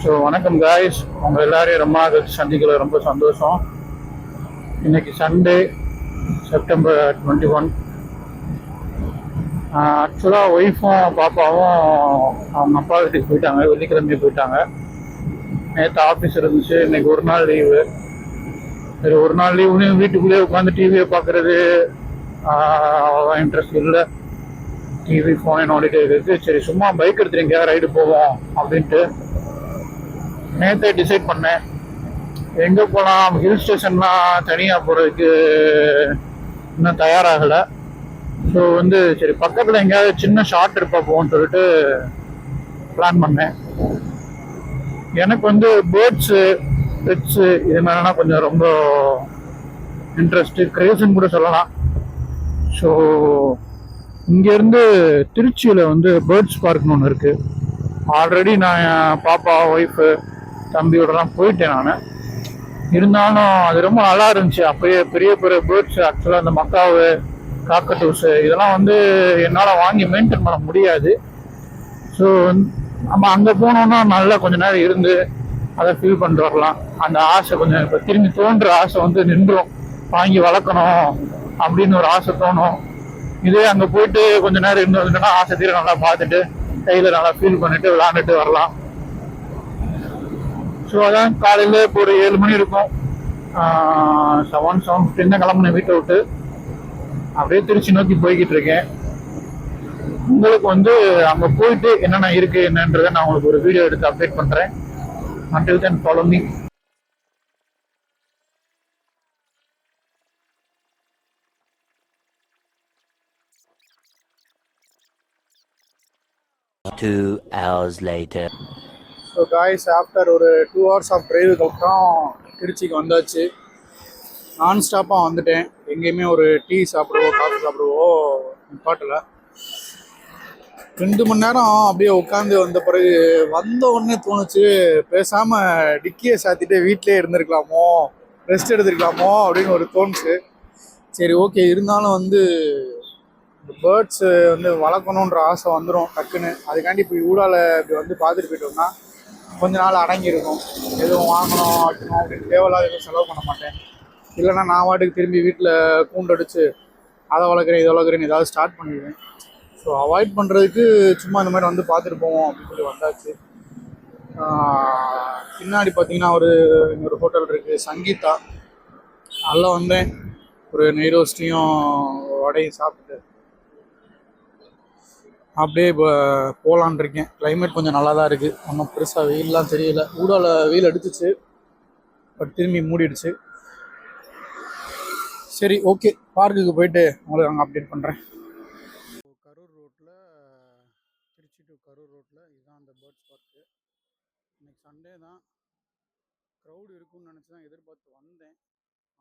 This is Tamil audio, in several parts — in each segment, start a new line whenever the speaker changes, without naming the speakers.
ஸோ வணக்கம் காய்ஸ், உங்கள் எல்லாரையும் ரொம்ப சந்திக்கல, ரொம்ப சந்தோஷம். இன்னைக்கு சண்டே, செப்டம்பர் 21. ஆக்சுவலாக ஒய்ஃபும் பாப்பாவும் அவங்க அப்பா வீட்டுக்கு போயிட்டாங்க, வெள்ளிக்கிழமையே போயிட்டாங்க. நேற்று ஆஃபீஸ் இருந்துச்சு, இன்னைக்கு ஒரு நாள் லீவு. சரி, ஒரு நாள் லீவுன்னு வீட்டுக்குள்ளேயே உட்காந்து டிவியை பார்க்குறது அவ்வளோதான் இன்ட்ரெஸ்ட் இல்லை. டிவி ஃபோனை நோண்டிட்டே இருக்குது. சரி, சும்மா பைக் எடுத்துட்டு எங்கேயாவது ரைடு போவோம் அப்படின்ட்டு நேற்றே டிசைட் பண்ணேன். எங்கே போகலாம், ஹில் ஸ்டேஷன்லாம் தனியாக போகிறதுக்கு இன்னும் தயாராகலை. ஸோ சரி பக்கத்தில் எங்கேயாவது சின்ன ஷார்ட் ட்ரிப்பாக போவோம்னு சொல்லிட்டு பிளான் பண்ணேன். எனக்கு பேர்ட்ஸு, பெட்ஸு இது மாதிரினா கொஞ்சம் ரொம்ப இன்ட்ரெஸ்ட்டு, கிரேஸ்ன்னு கூட சொல்லலாம். ஸோ இங்கேருந்து திருச்சியில் பேர்ட்ஸ் பார்க்னு ஒன்று இருக்குது. ஆல்ரெடி நான் என் பாப்பா, ஒய்ஃபு, தம்பியோடலாம் போயிட்டேன் நான். இருந்தாலும் அது ரொம்ப நல்லா இருந்துச்சு. அப்பயே பெரிய பெரிய பேர்ட்ஸ், ஆக்சுவலாக அந்த மக்காவு, காக்கட்டூஸு இதெல்லாம் என்னால் வாங்கி மெயின்டைன் பண்ண முடியாது. ஸோ நம்ம அங்கே போனோன்னா நல்லா கொஞ்ச நேரம் இருந்து அதை ஃபீல் பண்ணிட்டு வரலாம். அந்த ஆசை கொஞ்சம் இப்போ திரும்பி தோன்ற ஆசை நின்றும், வாங்கி வளர்க்கணும் அப்படின்னு ஒரு ஆசை தோணும். இதே அங்கே போயிட்டு கொஞ்ச நேரம் இருந்து வந்துட்டோன்னா ஆசை தீர நல்லா பார்த்துட்டு கையில் நல்லா ஃபீல் பண்ணிட்டு விளாண்டுட்டு வரலாம். ஸோ அதான் காலையில் இப்போ ஒரு 7 மணி இருக்கும். 7:15 தான் கிளம்புனேன் வீட்டை விட்டு. அப்படியே திருச்சி நோக்கி போய்கிட்டு இருக்கேன். உங்களுக்கு அங்கே போயிட்டு என்னென்ன இருக்கு என்னன்றதை நான் உங்களுக்கு ஒரு வீடியோ எடுத்து அப்டேட் பண்ணுறேன். Until then, follow me.
Two hours later.
So guys, after ஒரு 2 hours ஆஃப் டிரைவுக்கு அப்புறம் திருச்சிக்கு வந்தாச்சு. நான் ஸ்டாப்பாக வந்துட்டேன். எங்கேயுமே ஒரு டீ சாப்பிடுவோ காஃபி சாப்பிடுவோ நிப்பாட்டலை. 2 மணி நேரம் அப்படியே உட்காந்து வந்த பிறகு வந்த உடனே தோணுச்சு, பேசாமல் டிக்கியை சாத்திட்டு வீட்டிலே இருந்திருக்கலாமோ, ரெஸ்ட் எடுத்துருக்கலாமோ அப்படின்னு ஒரு தோணுச்சு. சரி, ஓகே. இருந்தாலும் இந்த பேர்ட்ஸு வளர்க்கணுன்ற ஆசை வந்துடும் டக்குன்னு. அதுக்காண்டி இப்போ ஊடால இப்படி பார்த்துட்டு போயிட்டோம்னா கொஞ்ச நாள் அடங்கியிருக்கும். எதுவும் வாங்கணும் வைக்கணும் அப்படின்னு தேவையில்லாத எதுவும் செலவு பண்ண மாட்டேன். இல்லைன்னா நான் வாட்டுக்கு திரும்பி வீட்டில் கூண்டடிச்சு அதை வளர்க்குறேன் இதை வளர்க்குறேன்னு ஏதாவது ஸ்டார்ட் பண்ணிடுவேன். ஸோ அவாய்ட் பண்ணுறதுக்கு சும்மா இந்த மாதிரி பார்த்துட்டு போவோம் அப்படின்னு சொல்லி வந்தாச்சு. பின்னாடி பார்த்தீங்கன்னா இன்னொரு ஹோட்டல் இருக்குது, சங்கீதா. அதில் வந்தேன். ஒரு நெய் ரோஸ்ட்டையும் வடையும் சாப்பிட்டு அப்படியே இப்போ போகலான் இருக்கேன். கிளைமேட் கொஞ்சம் நல்லா தான் இருக்குது. ஒன்றும் பெருசாக வெயிலெலாம் தெரியல. ஊடால வெயில் அடிச்சிச்சு, பட் திரும்பி மூடிடுச்சு. சரி, ஓகே. பார்க்குக்கு போயிட்டு உங்களுக்கு அங்கே அப்டேட் பண்ணுறேன். கரூர் ரோட்டில், திருச்சி டு கரூர் ரோட்டில் இதுதான் அந்த பேர்ட்ஸ் பார்க்கு. இன்னைக்கு சண்டே தான், க்ரௌடு இருக்குன்னு நினச்சி தான் எதிர்பார்த்து வந்தேன்.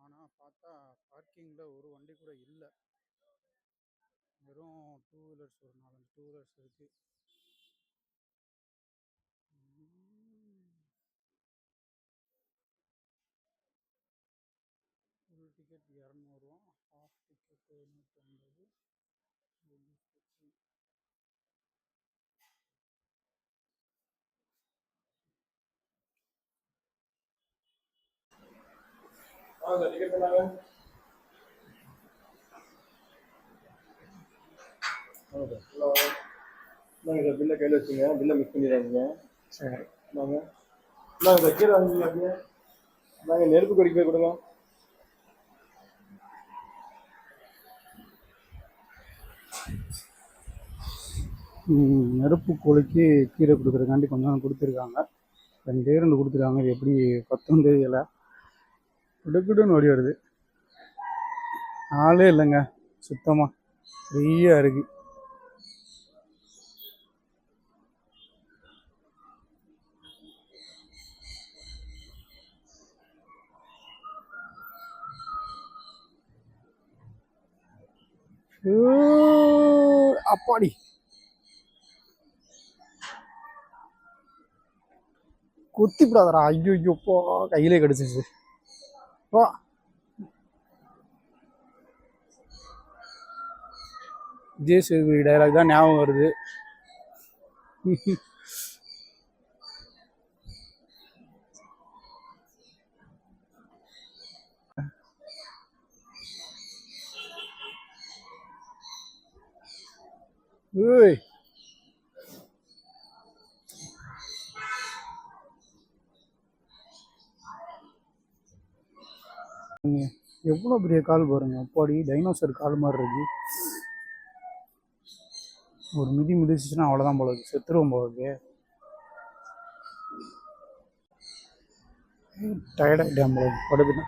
ஆனால் பார்த்தா பார்க்கிங்கில் ஒரு வண்டி கூட இல்லை. வெறும் 2 வீலர்ஸ், ஒரு 4-5 2 வீலர்ஸ் இருக்குது. ஃபுல் டிக்கெட் 200 ரூபா, ஹாஃப் டிக்கெட் 150. டிக்கெட் பண்ணாங்க. ஹலோ, நாங்கள் பில்லை கையில் வச்சுங்க, பில்லை மிஸ் பண்ணிடுறாங்க. சரி, நாங்கள் இந்த கீரை வாங்கிங்க. அப்படியே நாங்கள் நெருப்பு கொடிக்கு போய் கொடுங்க. நெருப்பு கோழிக்கு கீரை கொடுக்குறதுக்காண்டி கொஞ்சம் கொடுத்துருக்காங்க. 2 கொடுத்துருக்காங்க. இது எப்படி 10 தெரியலை. கிடுக்கிடுன்னு ஓடி வருது. ஆளே இல்லைங்க, சுத்தமாக ஃப்ரீயாக இருக்குது. அப்பாடி, குத்திப்படாதரா. ஐயோப்போ, கையிலே கடிச்சிச்சு. விஜய் சேதுபதி டைலாக் தான் ஞாபகம் வருது. ஏய் எவ்வளோ பெரிய கால் பாருங்க, அப்பாடி டைனோசர் கால் மாதிரி இருக்கு. ஒரு மிதிச்சிச்சுன்னா அவ்வளோதான் போல இருக்கு, செத்துருவோம் போல இருக்கு. டயர்டாகிட்டேன் போல இருக்கு.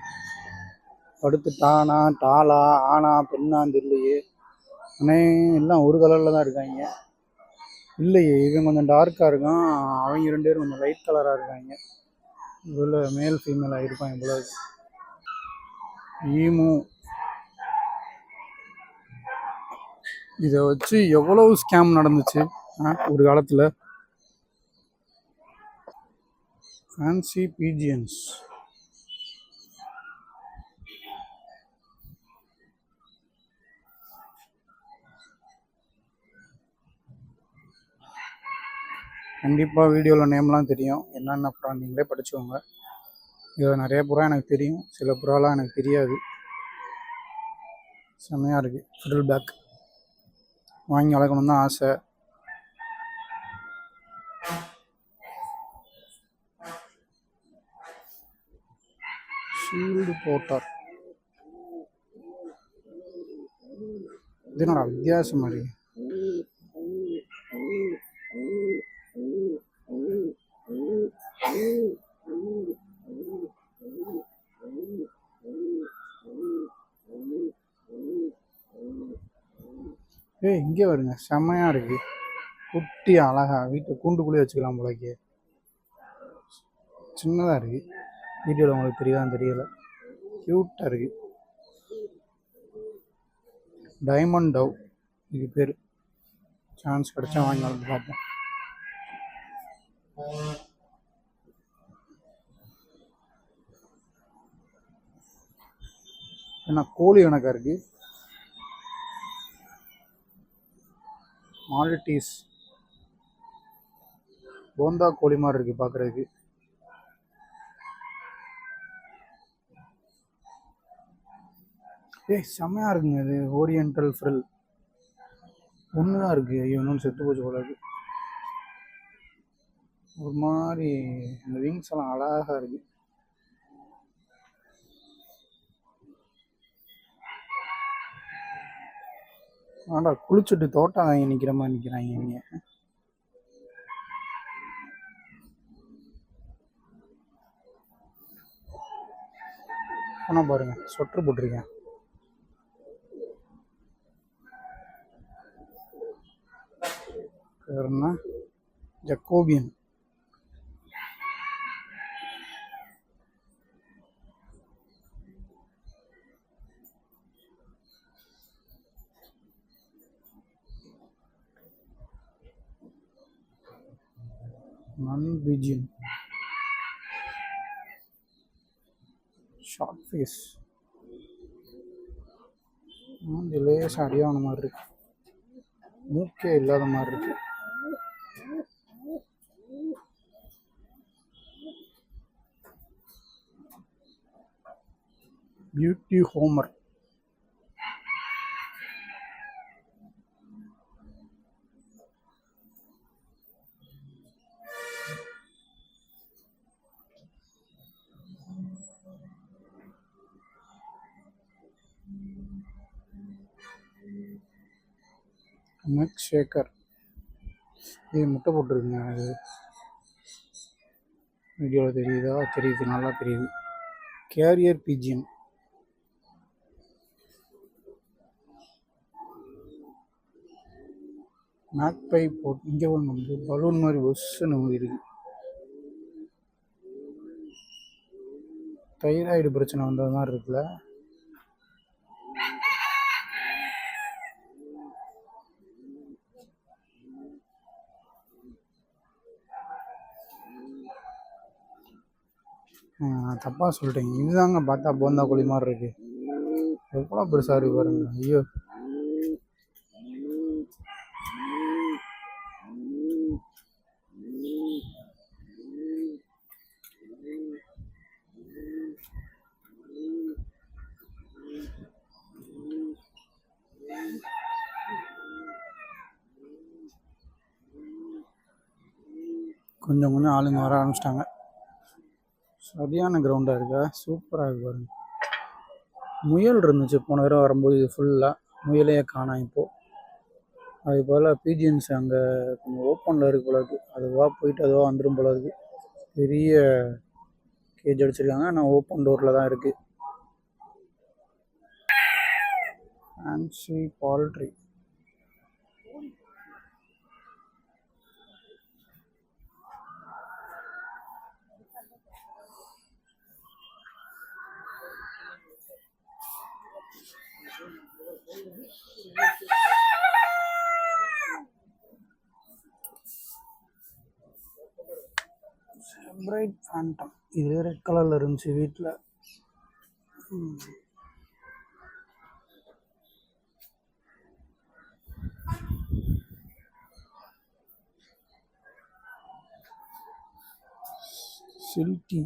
படுத்துட்டானா டாலா ஆனா பெண்ணான்னு தெரியலையே. ஆனால் எல்லாம் ஒரு கலரில் தான் இருக்காங்க. இல்லையே, இவன் கொஞ்சம் டார்க்காக இருக்கான், அவங்க 2 பேரும் கொஞ்சம் லைட் கலராக இருக்காங்க. இவ்வளோ மேல் ஃபீமேலாக இருப்பான் இவ்வளோ. ஈமு இதை வச்சு எவ்வளவு ஸ்கேம் நடந்துச்சு ஒரு காலத்தில். Fancy pigeons. கண்டிப்பாக வீடியோவில் நேம்லாம் தெரியும், என்னென்ன புறா நீங்களே படிச்சுக்கோங்க. இதில் நிறைய புறா எனக்கு தெரியும், சில புறாலாம் எனக்கு தெரியாது. செம்மையாக இருக்குது. ஃபிரில் பேக் வாங்கி வளர்க்கணுன்னு தான் ஆசை. ஷீல்டு போட்டார். இது என்னடா வித்தியாசமாக இருக்கு. ஏய் இங்கே வருங்க, செம்மையாக இருக்குது. குட்டி அழகா வீட்டை கூண்டுக்குள்ளேயே வச்சுக்கலாம் போலக்கே. சின்னதாக இருக்குது. வீடியோவில் உங்களுக்கு தெரியுதான்னு தெரியல, க்யூட்டாக இருக்குது. டைமண்ட் டவ் இது பேர். சான்ஸ் கிடைச்சா வாங்கி வளர்த்து பார்ப்போம். ஏன்னா கோழி கணக்காக இருக்குது. மால்டீஸ் போந்தா கோழி மாதிரி இருக்குது பார்க்குறதுக்கு. ஏய் செம்மையாக இருக்குங்க. இது ஓரியன்டல் ஃப்ரில் ஒன்று தான் இருக்குது. ஐயோ இன்னொன்று செத்து போச்சு போல இருக்கு. ஒரு மாதிரி இந்த விங்ஸ் எல்லாம் அழகாக இருக்குது. ஆண்டா குளிச்சுட்டு தோட்டம் வாங்கி நிற்கிற மாதிரி நிற்கிறாங்க இவங்க. ஆனால் பாருங்க சொட்டர் போட்டிருக்கேன். பேருன்னா ஜக்கோபியன். non-Beijing short face. லேசாக அடியான மாதிரி இருக்கு, மூக்கே இல்லாத மாதிரி இருக்கு. Beauty homer. Neck shaker. இது முட்டை போட்டிருக்குங்க. அது வீடியோவில் தெரியுதா? தெரியுது, நல்லா தெரியுது. Carrier BGM. Magpie pot. இங்கே வந்து பலூன் மாதிரி ஒஸ்ன்னு இருக்கு. தைராய்டு பிரச்சனை வந்தது மாதிரி இருக்குல்ல. தப்பாக சொல்லிட்டேங்க. இதுதாங்க பார்த்தா போந்தா கோழி மாதிரி இருக்கு. எவ்வளோ பெருசாக இருக்கு பாருங்க. ஐயோ
கொஞ்சம் கொஞ்சம் ஆளுங்க வர ஆரம்பிச்சிட்டாங்க. சரியான கிரவுண்டாக இருக்கா, சூப்பராக இருக்கு பாருங்க. முயல் இருந்துச்சு போன தடவை வரும்போது, இது ஃபுல்லாக முயலையே காணோம் இப்போது. அது போல் பிஜிஎன்ஸ் அங்கே கொஞ்சம் ஓப்பனில் இருக்கு போல இருக்குது. அதுவாக போயிட்டு அதுவாக வந்துடும் போல இருக்குது. பெரிய கேஜ் அடிச்சிருக்காங்க, ஆனால் ஓப்பன் டோரில் தான் இருக்குது. Fancy poultry. பிரைட் ஃபேண்டம், இது ரெட் கலரில் இருந்துச்சு வீட்டில். சில்கி,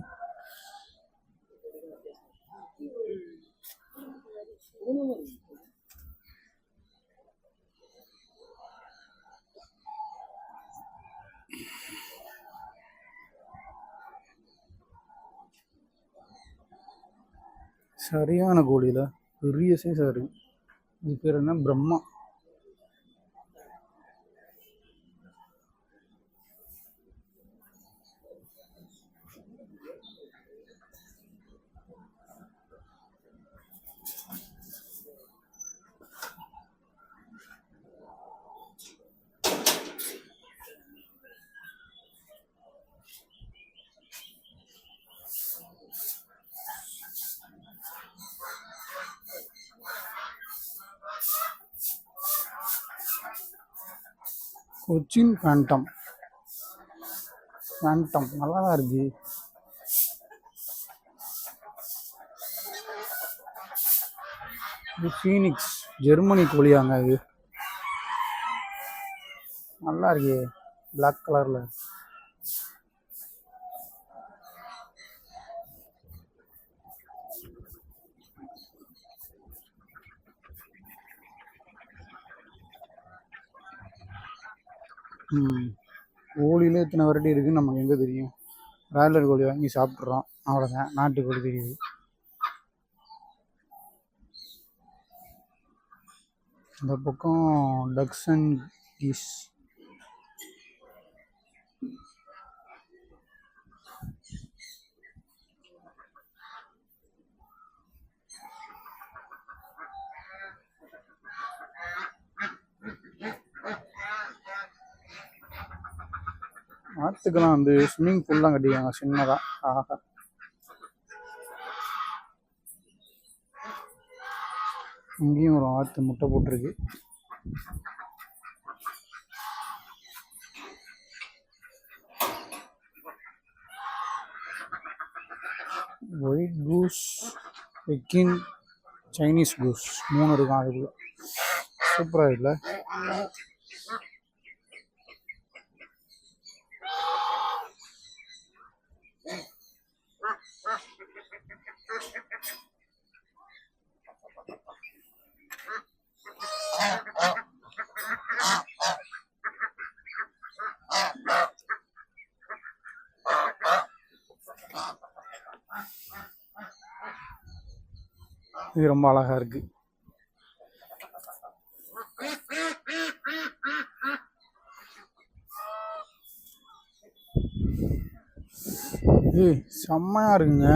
சரியான கோழியில் பெரிய சைஸாக இருக்குது. இது பேர் என்ன, பிரம்மா. கொச்சின் ஃபேண்டம் நல்லா தான் இருக்கு. இது ஃபீனிக்ஸ், ஜெர்மனி கோழியாங்க. இது நல்லா இருக்கு, பிளாக் கலரில். கோழியில் இத்தனை வெரைட்டி இருக்குதுன்னு நமக்கு எங்கே தெரியும். பிராய்லர் கோழி வாங்கி சாப்பிட்றோம், அவ்வளோதான். நாட்டுக்கோழி தெரியுது. இந்த பக்கம் டக்ஸ் அண்ட் கீஸ். ஆற்றுக்கெல்லாம் வந்து ஸ்விம்மிங் பூல்லாம் கட்டிக்காங்க சின்னதாக. ஆஹா, இங்கேயும் ஒரு ஆற்று முட்டை போட்டிருக்கு. ஒயிட் கூஸ், பெக்கின், சைனீஸ் கூஸ் 3 இருக்கான் அதுக்குள்ள. சூப்பராக இல்லை? இது ரொம்ப அழகா இருக்கு. செம்மையா இருக்குங்க.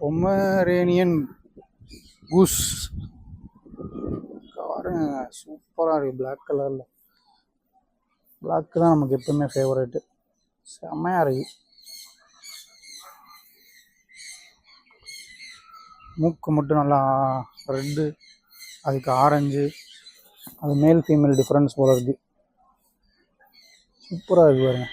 பொமரேனியன் கூஸ் பாருங்க, சூப்பராக இருக்குது. பிளாக் கலரில். பிளாக் தான் நமக்கு எப்பவுமே ஃபேவரேட்டு. செம்மையாக இருக்கு. மூக்கு மட்டும் நல்லா ரெட்டு, அதுக்கு ஆரஞ்சு. அது மேல் ஃபீமேல் டிஃப்ரென்ஸ் போல இருக்குது. சூப்பராக இருக்கு பாருங்க.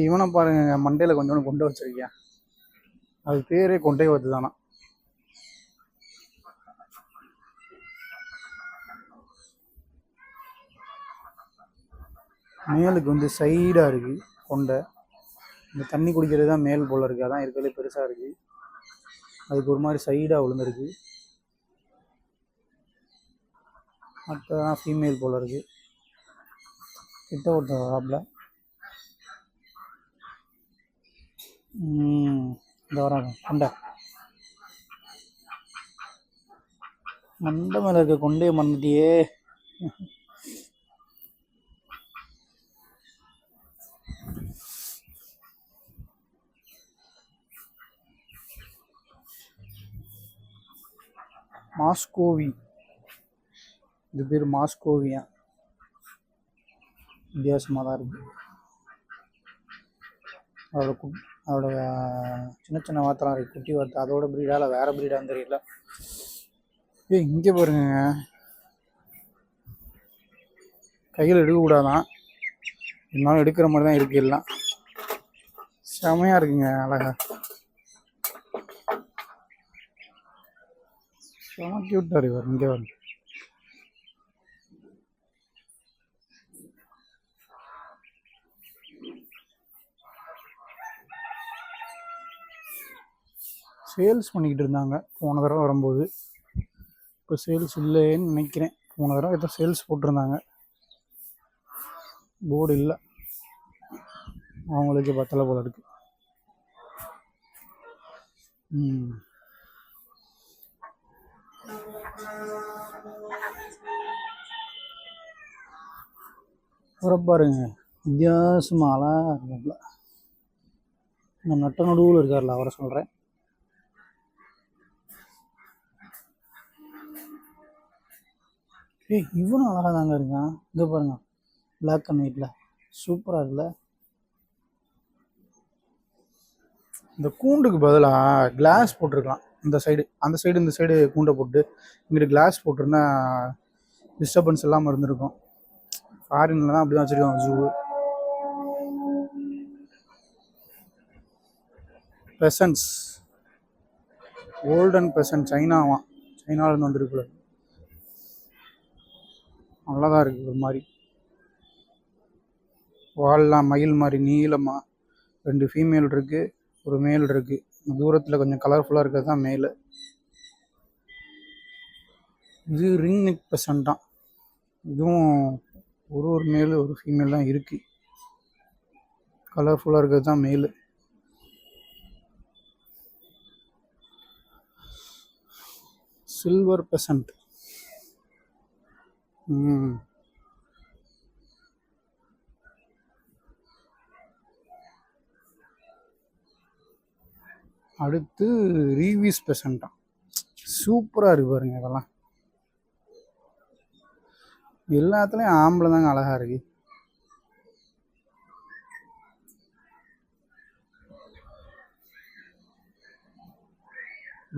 இவனை பாருங்க, மண்டையில் கொஞ்சோண்டு கொண்டை வச்சிருக்கியா. அது பேரே கொண்டை வத்து தானா. மேலுக்கு வந்து சைடாக இருக்குது கொண்டை. இந்த தண்ணி குடிக்கிறது தான் மேல் போல் இருக்குது. அதான் இருக்கிறதுலே பெருசாக இருக்குது. அதுக்கு ஒரு மாதிரி சைடாக விழுந்துருக்கு. மற்றதான் ஃபீமேல் போல் இருக்குது. கிட்ட ஒருத்தர் வராப்புல. இந்த வராங்க கொண்டை மண்டை மேலே இருக்க கொண்டே மறந்துட்டியே. மாஸ்கோவி, இது பேர் மாஸ்கோவியா. வித்தியாசமாக தான் இருக்குது. அதோட சின்ன சின்ன வார்த்தைலாம் இருக்குது, குட்டி வார்த்தை. அதோட ப்ரீடா இல்லை வேறு ப்ரீடான்னு தெரியல. இங்கே பாருங்க, கையில் எடுக்கக்கூடாதான், இருந்தாலும் எடுக்கிற மாதிரி தான் இருக்குது. எல்லாம் செமையாக இருக்குங்க, அழகா செம க்யூட்டாக இருக்கு. இங்கே வரும் சேல்ஸ் பண்ணிக்கிட்டு இருந்தாங்க போன தடவை வரும்போது. இப்போ சேல்ஸ் இல்லைன்னு நினைக்கிறேன். போன தடவை ஏதோ சேல்ஸ் போட்டிருந்தாங்க, போர்டு இல்லை, அவங்களுக்கு பத்தலை போல இருக்கு. பாருங்க, வித்தியாசமாக அழகாக இருக்காப்புல. இந்த நட்ட நடுவில் இருக்கார்ல, அவரை சொல்கிறேன். இவனும் அழகாக தாங்க இருக்கான். இங்கே பாருங்க, பிளாக் அண்ட் ஒயிட்ல சூப்பராக இருக்குல்ல. இந்த கூண்டுக்கு பதிலாக கிளாஸ் போட்டிருக்கலாம். இந்த சைடு அந்த சைடு இந்த சைடு கூண்டை போட்டு இங்கிட்டு கிளாஸ் போட்டிருந்தா டிஸ்டர்பன்ஸ் இல்லாமல் இருந்திருக்கும். ஃபாரின்ல தான் அப்படி தான் வச்சுருக்காங்க ஜூ. பெசன்ஸ், கோல்டன் பெசன்ட், சைனாவான், சைனாவிலேருந்து வந்துருக்குள்ள. நல்லாதான் இருக்குது. ஒரு மாதிரி வால்லாம் மயில் மாதிரி நீளமாக 2 ஃபீமேல் இருக்குது, ஒரு மேல் இருக்குது. தூரத்தில் கொஞ்சம் கலர்ஃபுல்லாக இருக்கிறது தான் மேல். இது ரிங் நெக் பெசன்ட் தான். இதுவும் ஒரு மேல் ஒரு ஃபீமேல் தான் இருக்குது. கலர்ஃபுல்லாக இருக்கிறது தான் மேல். சில்வர் பெசன்ட். அடுத்து ரீவிஸ் பெசன்ட்டா, சூப்பராக இருக்கு பாருங்க. இதெல்லாம் எல்லாத்துலேயும் ஆம்பளை தாங்க அழகாக இருக்கு.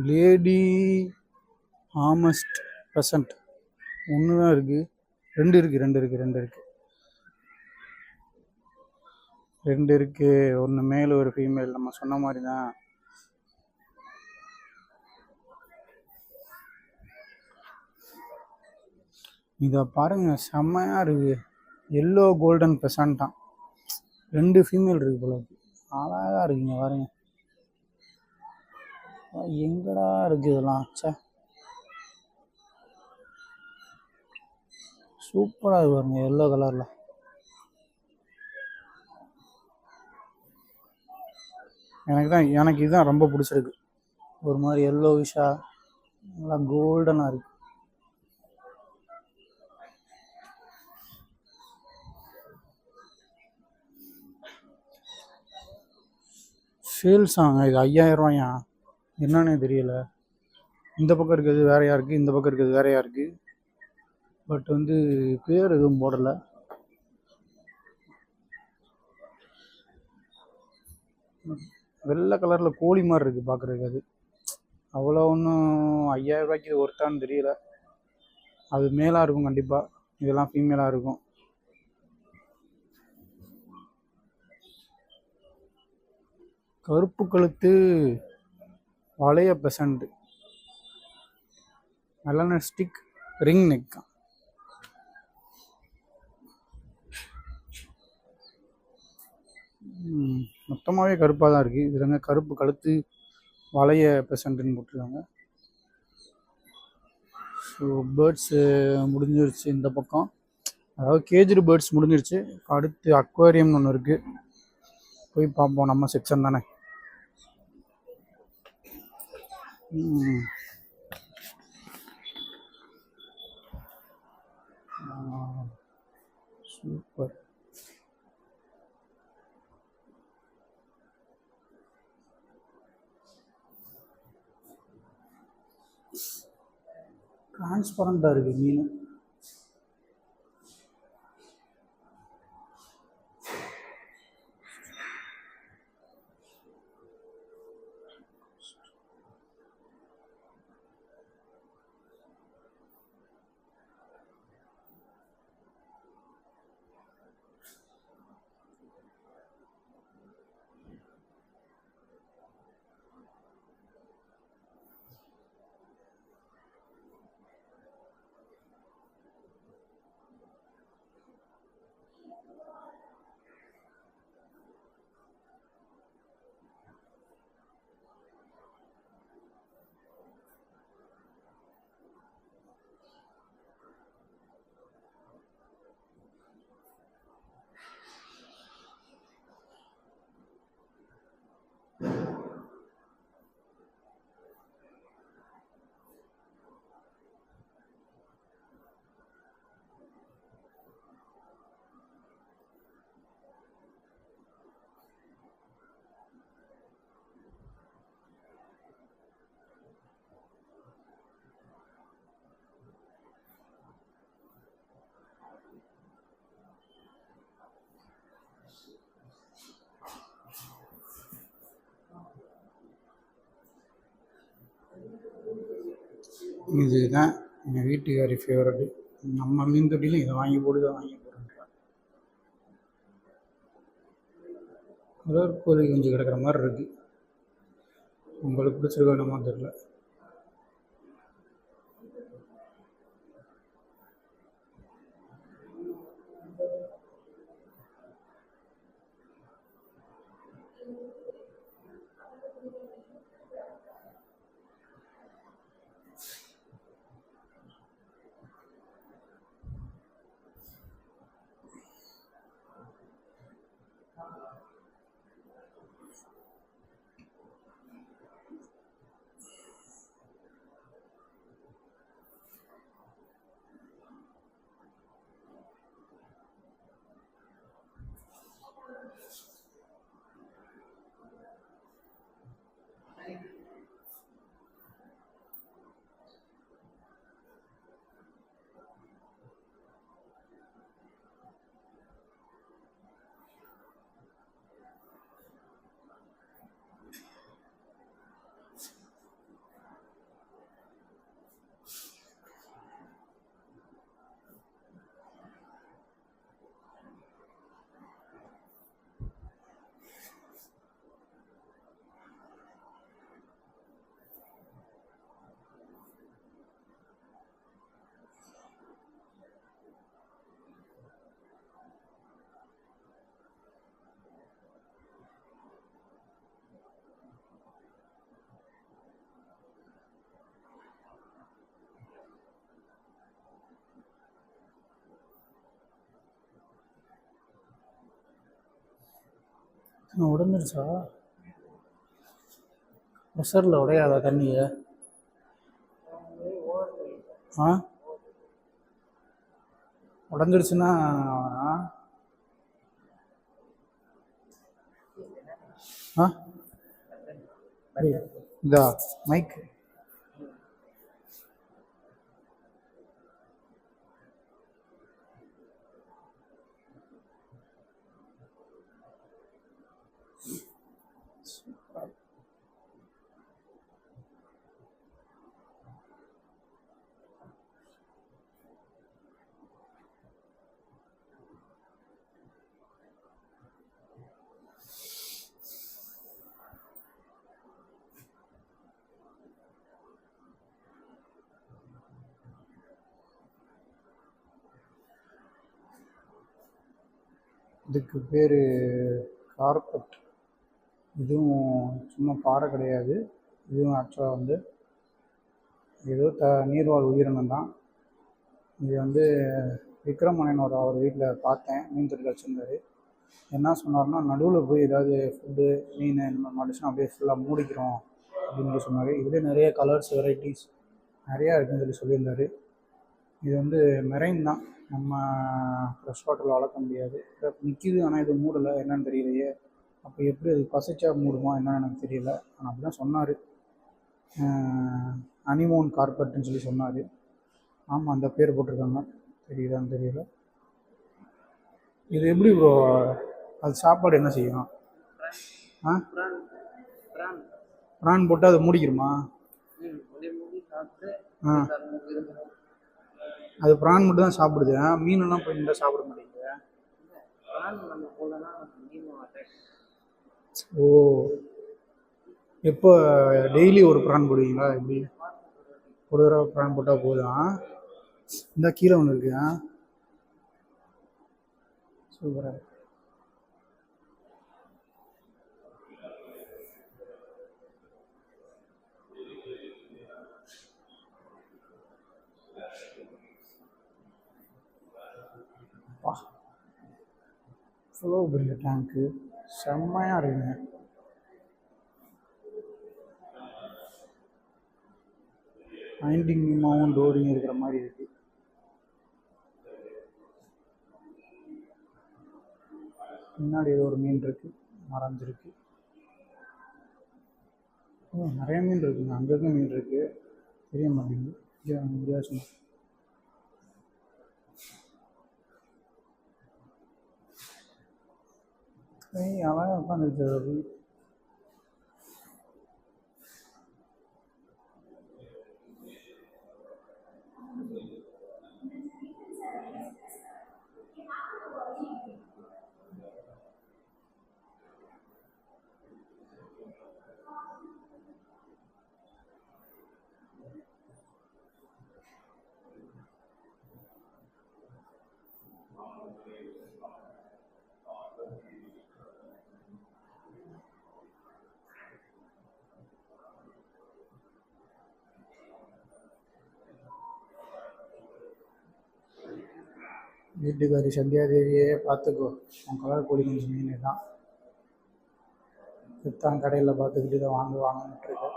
லேடி ஆமஸ்ட் பெசன்ட் ஒன்று தான் இருக்குது, 2 இருக்குது. ஒன்று மேல் ஒரு ஃபீமேல், நம்ம சொன்ன மாதிரி தான். இதை பாருங்க, செம்மையாக இருக்குது. எல்லோ கோல்டன் பெசன்ட்டான், 2 ஃபீமேல் இருக்குது போல. அழகாக இருக்குங்க பாருங்க. எங்கடா இருக்குது இதெல்லாம்? சே, சூப்பராக இருக்கு பாருங்க, எல்லோ கலரில். எனக்கு இதுதான் ரொம்ப பிடிச்சிருக்கு. ஒரு மாதிரி எல்லோ விஷா, நல்லா கோல்டனாக இருக்கு. சேல்ஸ் ஆங்க. இது 5000 ரூபாயா, என்னன்னே தெரியல. இந்த பக்கம் இருக்கிறது வேறையா இருக்குது, இந்த பக்கம் இருக்கிறது வேறையா இருக்குது. பட் வந்து பேர் எதுவும் போடலை. வெள்ளை கலரில் கோழி மாதிரி இருக்குது பார்க்குறதுக்கு. அது அவ்வளோ ஒன்றும் 5000 ரூபாய்க்கு இது ஒருத்தான்னு தெரியல. அது மேலாக இருக்கும் கண்டிப்பாக, இதெல்லாம் ஃபீமேலாக இருக்கும். கருப்பு கழுத்து வளைய பெசண்ட், மெலனிஸ்டிக் ரிங் நெக். மொத்தமாகவே கருப்பாக தான் இருக்குது. இதுலங்க கருப்பு கழுத்து வளைய பெசண்ட்டுன்னு போட்டிருக்காங்க. ஸோ பேர்ட்ஸு முடிஞ்சிருச்சு இந்த பக்கம், அதாவது கேஜ்டு பேர்ட்ஸ் முடிஞ்சிருச்சு. அடுத்து அக்வாரியம்னு ஒன்று இருக்குது, போய் பார்ப்போம். நம்ம செக்ஷன் தானே. சூப்பர். டிரான்ஸ்பரண்டாக இருக்குது மீன். இதுதான் எங்கள் வீட்டுக்காரி ஃபேவரட்டு. நம்ம மீன் தொட்டிலும் இதை வாங்கி போடுங்க வாங்கி போடுறேன். கலர் கோழி கொஞ்சம் கிடக்கிற மாதிரி இருக்குது. உங்களுக்கு பிடிச்சிருக்கோ என்னமோ தெரியல. உடஞ்சிருச்சா? ப்ரெஷரில் உடையாதா தண்ணியை? ஆ, உடஞ்சிருச்சுன்னா ஆ இதா மைக் இதுக்கு பேர் கார்பெட். இதுவும் சும்மா பாறை கிடையாது, இதுவும் ஆக்சுவலாக வந்து ஏதோ நீர்வாழ் உயிரினம் தான். இது வந்து விக்ரமணன் அவர் வீட்டில் பார்த்தேன், மீன் தொட்டில் வச்சுருந்தாரு. என்ன சொன்னார்னா, நடுவில் போய் ஏதாவது ஃபுட்டு மீன் இந்த மாதிரி மாட்டுச்சுன்னா அப்படியே ஃபுல்லாக மூடிக்கிறோம் அப்படின்னு சொல்லி சொன்னார். இதுலேயே நிறைய கலர்ஸ் வெரைட்டிஸ் நிறையா இருக்குதுன்னு சொல்லி சொல்லியிருந்தார். இது வந்து மெரைன் தான், நம்ம ஃப்ரெஷ் வாட்டரில் வளர்க்க முடியாது. நிற்கிது, ஆனால் இது மூடலை, என்னன்னு தெரியலையே. அப்போ எப்படி அது பசிச்சா மூடுமா என்னன்னு எனக்கு தெரியல. ஆனால் அப்படி தான் சொன்னார். அனிமோன் கார்பெட்டுன்னு சொல்லி சொன்னார். ஆமாம், அந்த பேர் போட்டிருக்காங்க, தெரியுதான்னு தெரியல. இது எப்படி ப்ரோ, அது சாப்பாடு என்ன செய்யும்? ப்ரான் போட்டு அது மூடிக்கிறோமா? அது ப்ரான் மட்டும் தான் சாப்பிடுது, மீனெல்லாம் போய் இருந்தால் சாப்பிட மாட்டேங்குது. ஓ, எப்போ டெய்லி ஒரு ப்ரான் போடுவீங்களா? எப்படி ஒரு தடவை ப்ரான் போட்டால் போதும். இந்த கீழே ஒன்று இருக்கு. சூப்பராக. இவ்வளோ பெரிய டேங்க்கு, செம்மையாக இருக்குங்க. பைண்டிங்மாவும் டோரிங் இருக்கிற மாதிரி இருக்குது. முன்னாடி ஏதோ ஒரு மீன் இருக்குது, மறைஞ்சிருக்கு. நிறைய மீன் இருக்குங்க, அங்கங்கே மீன் இருக்குது, தெரிய மாட்டேங்குது. வித்தியாசம். அழகாக உட்காந்துருக்கு. வீட்டுக்காரி சந்தியாதேவியே பார்த்துக்கோ, உன் கலர் பொடி கொஞ்சம் மீன் தான் சுத்தான் கடையில் பார்த்துக்கிட்டு இதை வாங்கிட்டு இருக்க.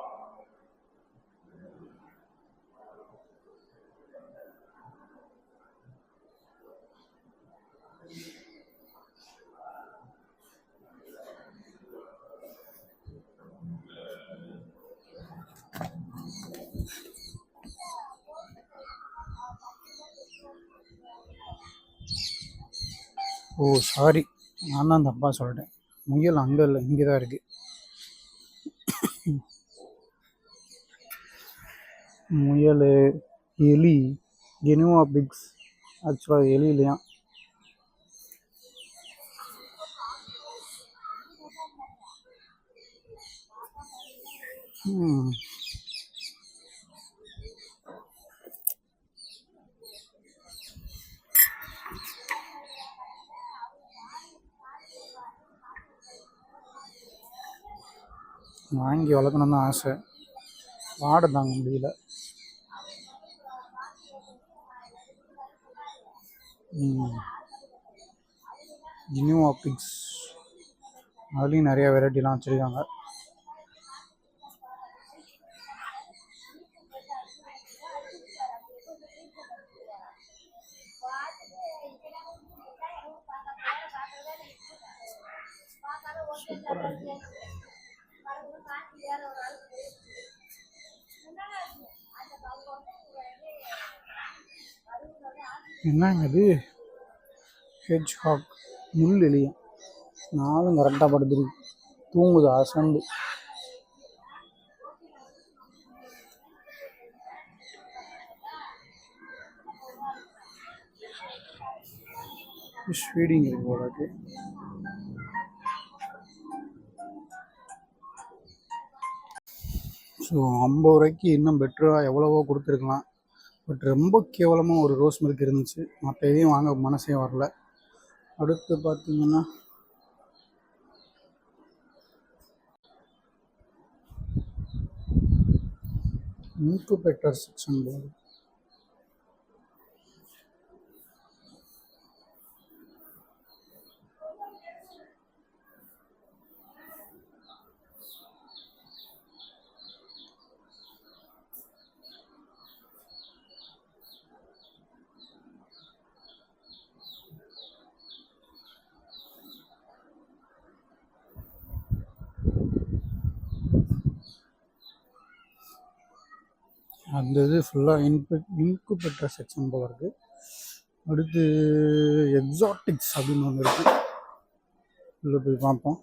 ஓ சாரி, நான் தான் தப்பாக சொல்லிட்டேன். முயல் அங்கே இல்லை, இங்கே தான் இருக்குது. முயல், எலி, கெனுவா பிக்ஸ். ஆக்சுவலாக எலி இல்லையா. வாங்கி வளர்க்கணும்னு தான் ஆசை, வாடை தாங்க முடியல. கெனுவா பிக்ஸ், அதுலேயும் நிறைய வெரைட்டிலாம் வச்சுருக்காங்க. சூப்பராக இருக்கு. என்னங்க இது, ஹெட்ஜ் ஹாக், முள் எலியும் நாளும் கரெக்டாக படுத்துருக்கு, தூங்குது அசந்து. ஃபிஷ் ஃபீடிங் இருக்கு போல இருக்கு. ஸோ 50 ரூபாய்க்கு இன்னும் பெட்டராக எவ்வளவோ கொடுத்துருக்கலாம். பட் ரொம்ப கேவலமாக ஒரு ரோஸ் மில்க் இருந்துச்சு, மற்ற எதையும் வாங்க மனசே வரல. அடுத்து பார்த்தீங்கன்னா இன்குபேட்டர் செக்ஷன் போகுது. அந்த இது ஃபுல்லாக இன்குபேட்டர் செக்ஷன் போல இருக்குது. அடுத்து எக்ஸாட்டிக்ஸ் அப்படின்னு ஒன்று இருக்குது. உள்ளே போய் பார்ப்போம்.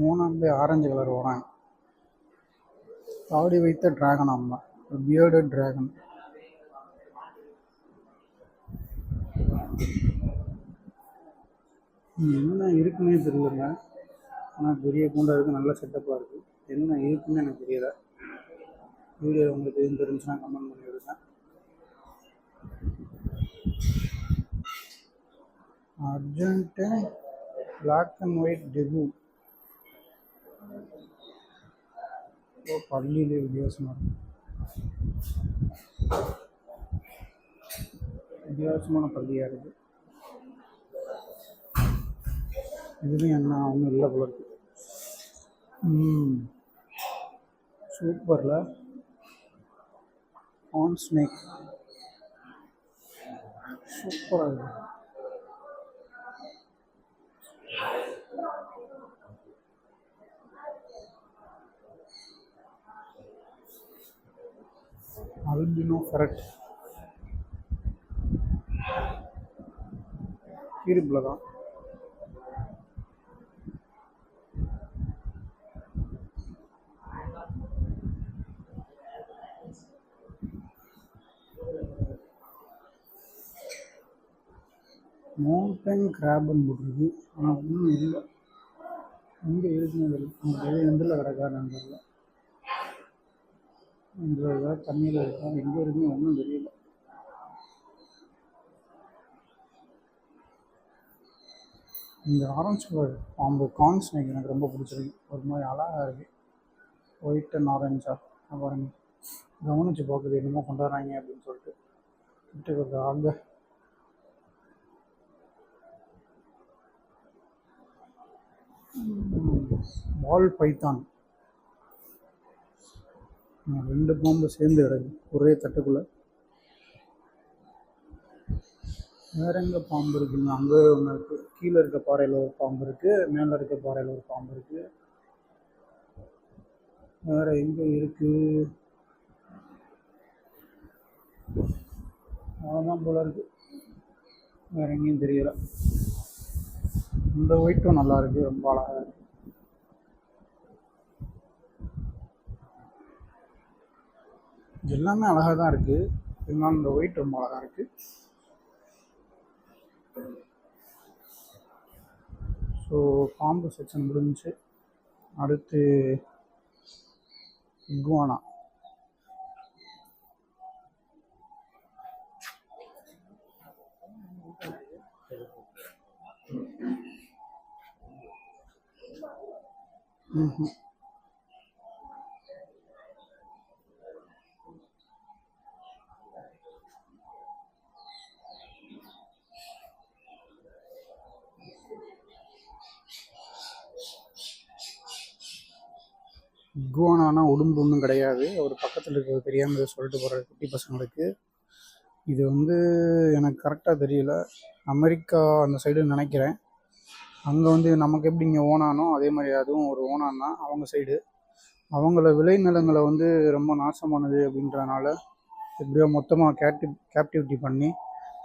மூணாம்பே ஆரஞ்சு கலர் ஓரான், தாடி வைத்த டிராகன். அம்மா பியர்டட் டிராகன். என்ன இருக்குன்னே தெரியலங்க. ஆனால் பெரிய கூண்டாக இருக்குது, நல்ல செட்டப்பாக இருக்குது. என்ன இருக்குன்னு எனக்கு தெரியல. வீடியோ உங்களுக்கு எதுவும் தெரிஞ்சுன்னா கமெண்ட் பண்ணி விடுங்க. அர்ஜென்டைன் பிளாக் அண்ட் ஒயிட் டெபு. பள்ளியிலே வித்தியாசமாக இருக்கும். வித்தியாசமான பள்ளியாக இருக்குது. இதுவும் என்ன ஒன்றும் இல்லை போல இருக்கு. சூப்பரில் ஆன் ஸ்னேக் சூப்பராக இருக்குது. அல்பினோ ஃபெரட் கீரிப்பில் தான். மவுண்டன் கிராப்னு போட்டிருக்கு. ஆனால் ஒன்றும் இல்லை. எங்கே இருக்குன்னு தெரியல. எந்தில் கிடக்காருன்னு தெரியல. இந்த தண்ணியில் இருக்கா, எங்கே இருக்குன்னு ஒன்றும் தெரியல. இந்த ஆரஞ்சு கலர் பாம்பு கார்ன் ஸ்னேக் எனக்கு ரொம்ப பிடிச்சிருக்கு. ஒரு மாதிரி அழகாக இருக்குது. ஒயிட் அண்ட் ஆரஞ்சா பாருங்க. கவனிச்சு பார்க்குது என்னமோ கொண்டாடுறாங்க அப்படின்னு சொல்லிட்டு. கிட்ட ஆக பால் பைத்தான். ரெண்டு பாம்பு சேர்ந்து கிடக்கு ஒரே தட்டுக்குள்ள. வேற எங்கே பாம்பு இருக்குங்க? அங்கே ஒன்று இருக்குது. கீழே இருக்க பாறையில் ஒரு பாம்பு இருக்குது, மேலே இருக்க பாறையில் ஒரு பாம்பு இருக்குது. வேற எங்கே இருக்குது? அவ்வளோதான் போல இருக்குது. வேற எங்கேயும் தெரியல. இந்த ஒயிட்டும் நல்லா இருக்குது, ரொம்ப அழகாக இருக்குது. எல்லாமே அழகாக தான் இருக்குது, இருந்தாலும் இந்த ஒயிட் ரொம்ப அழகாக இருக்குது. ஸோ பாம்பு செக்ஷன் முடிஞ்சிச்சு. அடுத்து இகுவானா. இகுவானா உடம்பு ஒன்றும் கிடையாது. அவர் பக்கத்தில் இருக்கிறது தெரியாமல் சொல்லிட்டு போகிற குட்டி பசங்களுக்கு. இது வந்து எனக்கு கரெக்டாக தெரியல. அமெரிக்கா அந்த சைடுன்னு நினைக்கிறேன். அங்கே வந்து நமக்கு எப்படி இங்கே ஓனானோ அதே மாதிரி அதுவும் ஒரு ஓனான் தான். அவங்க சைடு அவங்கள விளைநிலங்களை வந்து ரொம்ப நாசமானது அப்படின்றனால எப்படியோ மொத்தமாக கேப்டிவிட்டி பண்ணி,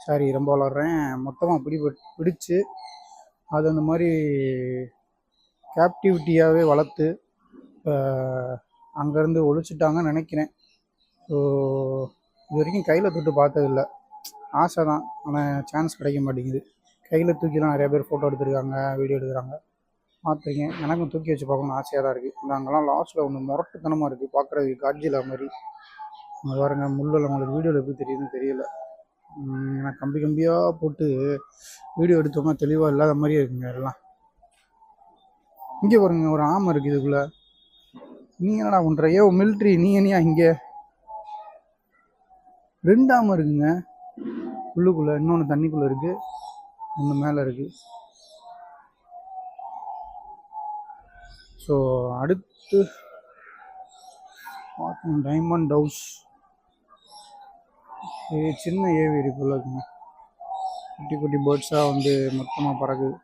சாரி ரொம்ப வளர்றேன், மொத்தமாக பிடிச்சு அது அந்த மாதிரி கேப்டிவிட்டியாகவே வளர்த்து அங்கேருந்து ஒழிச்சிட்டாங்கன்னு நினைக்கிறேன். ஸோ இது வரைக்கும் கையில் தொட்டு பார்த்ததில்ல. ஆசை தான், ஆனால் சான்ஸ் கிடைக்க மாட்டேங்குது. கையில் தூக்கிலாம் நிறையா பேர் ஃபோட்டோ எடுத்துருக்காங்க, வீடியோ எடுக்கிறாங்க, பார்த்துருக்கேன். எனக்கும் தூக்கி வச்சு பார்க்கணும்னு ஆசையாக தான் இருக்குது. இந்த அங்கெல்லாம் லாஸ்ட்டில் ஒன்று முரட்டுத்தனமாக இருக்குது பார்க்குறதுக்கு, காட்ஜிலா மாதிரி. பாருங்க, முள்ளில் உங்களுக்கு வீடியோவில் எப்படி தெரியுதுன்னு தெரியல. ஏன்னா கம்பி கம்பியாக போட்டு வீடியோ எடுத்தோம்னா தெளிவாக இல்லாத மாதிரியே இருக்குங்க எல்லாம். இங்கே பாருங்க ஒரு ஆமை இருக்குது இதுக்குள்ள. நீ என்னடா பண்ற? ஏ மிலிட்ரி நீ என்னையா இங்கே? 2 ஆமை இருக்குங்க உள்ளுக்குள்ள. இன்னொன்று தண்ணிக்குள்ள இருக்கு, ஒன்று மேலே இருக்கு. ஸோ அடுத்து டைமண்ட் ஹவுஸ். இது சின்ன ஏவியரி போல இருக்குங்க. குட்டி குட்டி பேர்ட்ஸாக வந்து மொத்தமாக பறக்குது.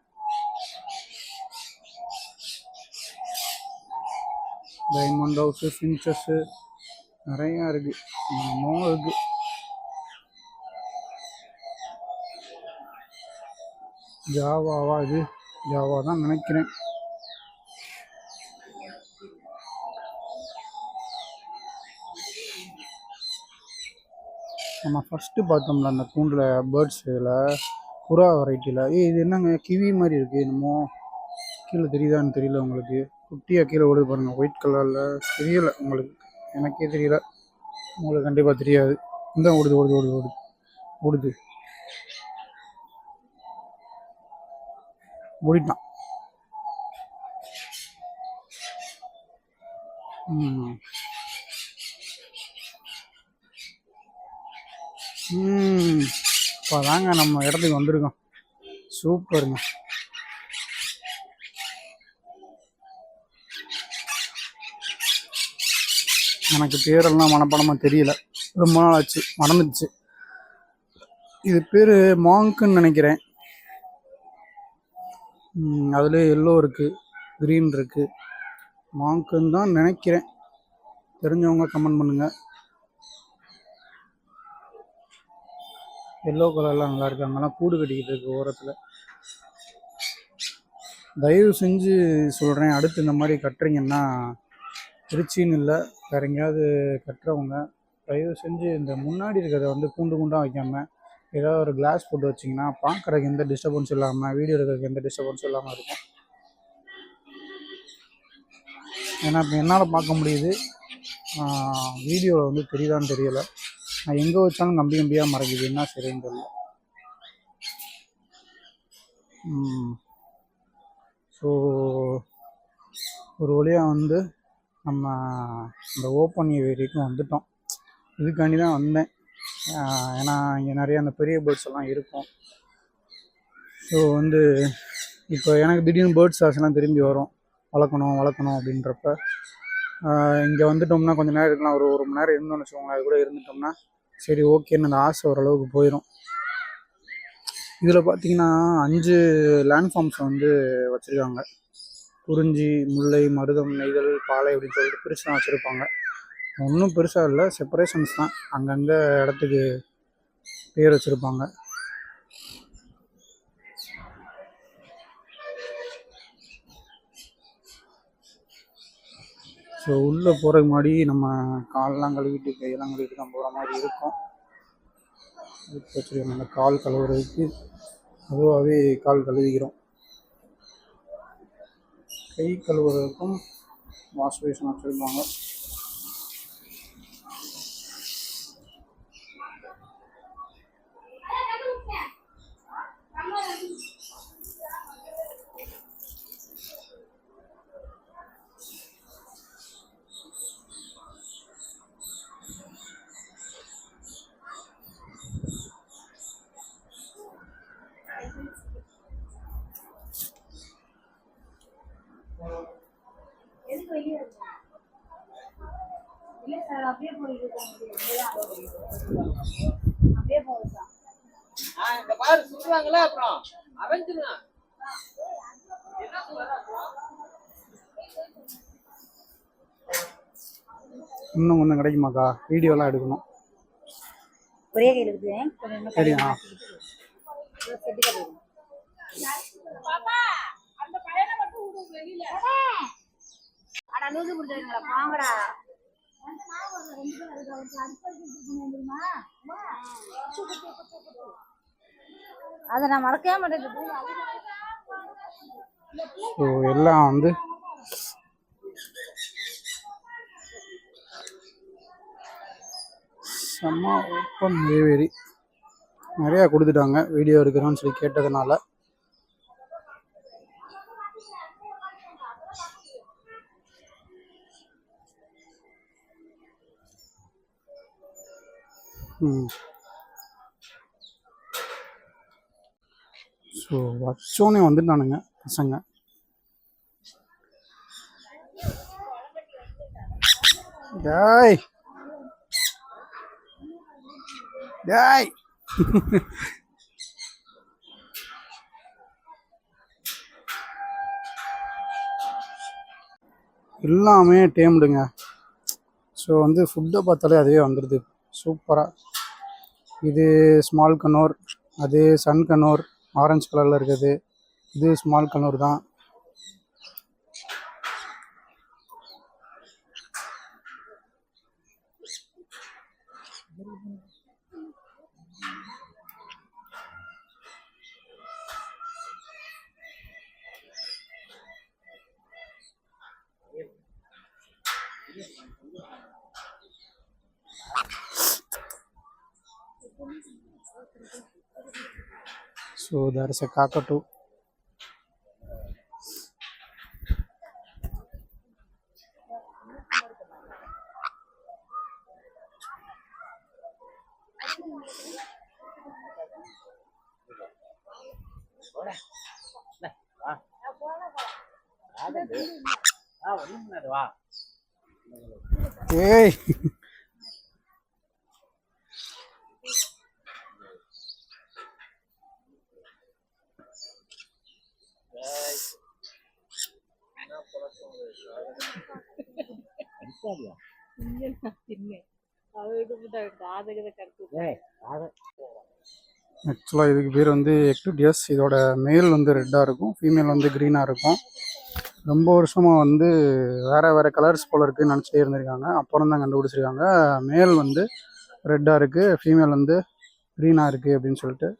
டைமண்ட் ஹவுஸு, ஃபின்ச்சஸ்ஸு நிறையா இருக்குது. இன்னும் இருக்குது. ஜாவாவா? இது ஜாவா தான் நினைக்கிறேன். நம்ம ஃபஸ்ட்டு பார்த்தோம்ல அந்த கூண்டில் பேர்ட்ஸ் இதில் புறா வெரைட்டியில். இது என்னங்க கிவி மாதிரி இருக்குது என்னமோ. கீழே தெரியுதான்னு தெரியல உங்களுக்கு. குட்டியாக கீழே ஓடுது பாருங்கள் ஒயிட் கலரில். தெரியலை உங்களுக்கு, எனக்கே தெரியல, உங்களுக்கு கண்டிப்பாக தெரியாது. இந்த ஓடுது ஓடுது ஓடுது ஓடுது ஓடுது ஓடிட்டான். இப்போ தாங்க நம்ம இடத்துக்கு வந்திருக்கோம். சூப்பருங்க. எனக்கு பேரெல்லாம் மனப்படமாக தெரியல, ரொம்ப நாள் ஆச்சு, மறந்துடுச்சு. இது பேர் மாங்க்குன்னு நினைக்கிறேன். அதில் எல்லோ இருக்குது, க்ரீன் இருக்குது. மாங்க்குன்னு தான் நினைக்கிறேன். தெரிஞ்சவங்க கமெண்ட் பண்ணுங்கள். எல்லோ கலர்லாம் நல்லா இருக்கு. அங்கெல்லாம் கூடு கட்டிக்கிட்டு இருக்கு ஓரத்தில். தயவு செஞ்சு சொல்கிறேன், அடுத்து இந்த மாதிரி கட்டுறீங்கன்னா திருச்சின்னு இல்லை, வேற எங்கேயாவது கட்டுறவங்க தயவு செஞ்சு இந்த முன்னாடி இருக்கிறத வந்து கூண்டு கூண்டாக வைக்காமல் ஏதாவது ஒரு கிளாஸ் போட்டு வச்சிங்கன்னா பார்க்குறதுக்கு எந்த டிஸ்டர்பன்ஸ் இல்லாமல், வீடியோ எடுக்கிறதுக்கு எந்த டிஸ்டர்பன்ஸும் இல்லாமல் இருக்கும். ஏன்னா இப்போ என்னால் பார்க்க முடியுது, வீடியோவில் வந்து தெரியுதான்னு தெரியலை. நான் எங்கே வச்சாலும் கம்பி கம்பியாக மறைக்குது, என்ன சரின்னு தெரியல. ஸோ ஒரு வழியாக வந்து நம்ம இந்த ஓப்பன் ஏரியாவுக்கு வந்துட்டோம். இதுக்காண்டி தான் வந்தேன். ஏன்னா இங்கே நிறைய அந்த பெரிய பேர்ட்ஸ் எல்லாம் இருக்கும். ஸோ வந்து இப்போ எனக்கு திடீர்னு பேர்ட்ஸ் ஆசைலாம் திரும்பி வரும், வளர்க்கணும் அப்படின்றப்ப இங்கே வந்துட்டோம்னா கொஞ்சம் நேரம் இருக்கலாம். ஒரு மணி நேரம் இருந்தோம்னு வச்சுக்கோங்க, அது கூட இருந்துட்டோம்னா சரி ஓகேன்னு அந்த ஆசை ஓரளவுக்கு போயிடும். இதில் பார்த்தீங்கன்னா 5 லேண்ட் ஃபார்ம்ஸ் வந்து வச்சுருக்காங்க. குறிஞ்சி, முல்லை, மருதம், நெய்தல், பாலை அப்படின்னு சொல்லிட்டு பிரித்து தான் வச்சுருப்பாங்க. ஒன்றும் பெருசாக இல்லை, செப்பரேஷன்ஸ் தான், அங்கங்கே இடத்துக்கு பேர் வச்சுருப்பாங்க. ஸோ உள்ளே போகிறதுக்கு முன்னாடி நம்ம காலெலாம் கழுவிட்டு கையெல்லாம் கழுவிட்டு தான் போகிற மாதிரி இருக்கும். வச்சுருக்காங்க அந்த கால் கழுவுறதுக்கு, அதுவாகவே கால் கழுவிக்கிறோம். கை கழுவுறதுக்கும் வாஷ் பேஷன் வச்சுருப்பாங்க. இன்னும் கொஞ்சம் கிடைக்குமாக்கா? வீடியோலாம் எடுக்கணும். சரியா?
அதை நான் மறக்கவே மாட்டேன்.
ஸோ எல்லாம் வந்து செம்ம ஓப்பன் ஏவேரி. நிறையா கொடுத்துட்டாங்க வீடியோ எடுக்கிறோன்னு சொல்லி கேட்டதுனால. ஸோ வச்சோன்னே வந்துட்டானுங்க பசங்க. டேய் டேய் எல்லாமே டேம்டுங்க. ஸோ வந்து ஃபுட்டை பார்த்தாலே அதுவே வந்துடுது சூப்பராக. இது ஸ்மால் கனோர், அது சன் கனோர் ஆரஞ்சு கலரில் இருக்குது. இது ஸ்மால் கனோர் தான். So there is a cockatoo. Hey. ஆக்சுவலாக இதுக்கு பேர் வந்து எக்டுடியஸ். இதோட மேல் வந்து ரெட்டாக இருக்கும், ஃபீமேல் வந்து க்ரீனாக இருக்கும். ரொம்ப வருஷமாக வந்து வேறு வேறு கலர்ஸ் போல் இருக்குதுன்னு நினச்சிட்டே இருந்திருக்காங்க. அப்புறம் தான் கண்டுபிடிச்சிருக்காங்க மேல் வந்து ரெட்டாக இருக்குது, ஃபீமேல் வந்து க்ரீனாக இருக்குது அப்படின்னு சொல்லிட்டு.